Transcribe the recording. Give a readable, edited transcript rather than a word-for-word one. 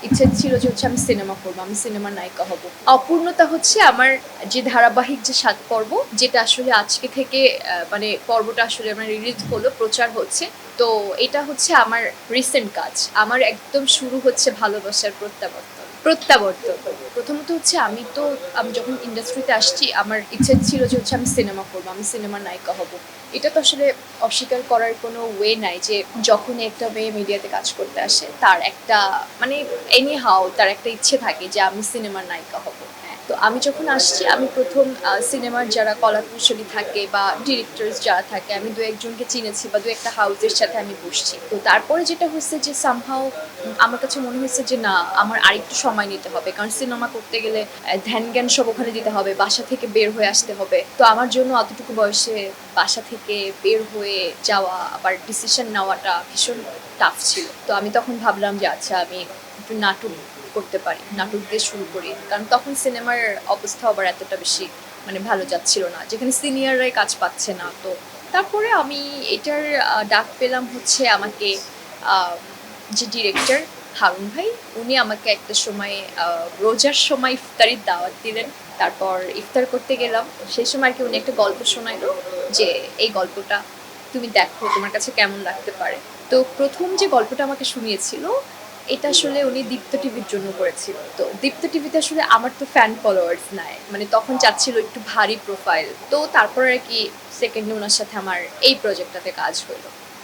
ইচ্ছে ছিল যে হচ্ছে আমি সিনেমা করবো, আমি সিনেমার নায়িকা হব। অপূর্ণতা হচ্ছে আমার যে ধারাবাহিক যে ৭ পর্ব, যেটা আসলে আজকে থেকে মানে পর্বটা আসলে আমার রিলিজ হলো, প্রচার হচ্ছে। তো এটা হচ্ছে আমার রিসেন্ট কাজ। আমার একদম শুরু হচ্ছে ভালোবাসার প্রত্যাবর্তন। প্রথমত হচ্ছে আমি যখন ইন্ডাস্ট্রিতে আসছি আমার ইচ্ছে ছিল যে হচ্ছে আমি সিনেমা করবো, আমি সিনেমার নায়িকা হব। এটা তো আসলে অস্বীকার করার কোনো ওয়ে নাই যে যখনই একটা মেয়ে মিডিয়াতে কাজ করতে আসে তার একটা মানে এনি হাউ তার একটা ইচ্ছে থাকে যে আমি সিনেমার নায়িকা হব। তো আমি যখন আসছি আমি প্রথম সিনেমার যারা কলাকুশলী থাকে বা ডিরেক্টরস যারা থাকে আমি দু একজনকে চিনেছি বা দু একটা হাউসের সাথে আমি বসছি। তো তারপরে যেটা হচ্ছে যে সামহাও আমার কাছে মনে হয়েছে যে না, আমার আরেকটু সময় নিতে হবে, কারণ সিনেমা করতে গেলে ধ্যান জ্ঞান সব ওখানে দিতে হবে, বাসা থেকে বের হয়ে আসতে হবে। তো আমার জন্য অতটুকু বয়সে বাসা থেকে বের হয়ে যাওয়া আবার ডিসিশন নেওয়াটা ভীষণ টাফ ছিল। তো আমি তখন ভাবলাম যে আচ্ছা আমি একটু নাটক করতে পারি, নাটক দিয়ে শুরু করি, কারণ তখন সিনেমার অবস্থা আবার এতটা বেশি মানে ভালো যাচ্ছিল না, যেখানে সিনিয়ররাই কাজ পাচ্ছে না। তো তারপরে আমি এটার ডাক পেলাম হচ্ছে আমাকে আহ, যে ডিরেক্টর হারুন ভাই, উনি আমাকে একটা সময় রোজার সময় ইফতারির দাওয়াত দিলেন। তারপর ইফতার করতে গেলাম, সেই সময় আর কি উনি একটা গল্প শোনাইলো যে এই গল্পটা তুমি দেখো তোমার কাছে কেমন লাগতে পারে। তো প্রথম যে গল্পটা আমাকে শুনিয়েছিল এটা আসলে উনি দীপ্ত টিভির জন্য করেছিল। তো দীপ্ত টিভিতে আসলে আমার তো ফ্যান ফলোয়ার্স নাই, মানে তখন চাচ্ছিল একটু ভারী প্রোফাইল। তো তারপর আর কি সেকেন্ডে ওনার সাথে আমার এই প্রজেক্টটাতে কাজ হলো।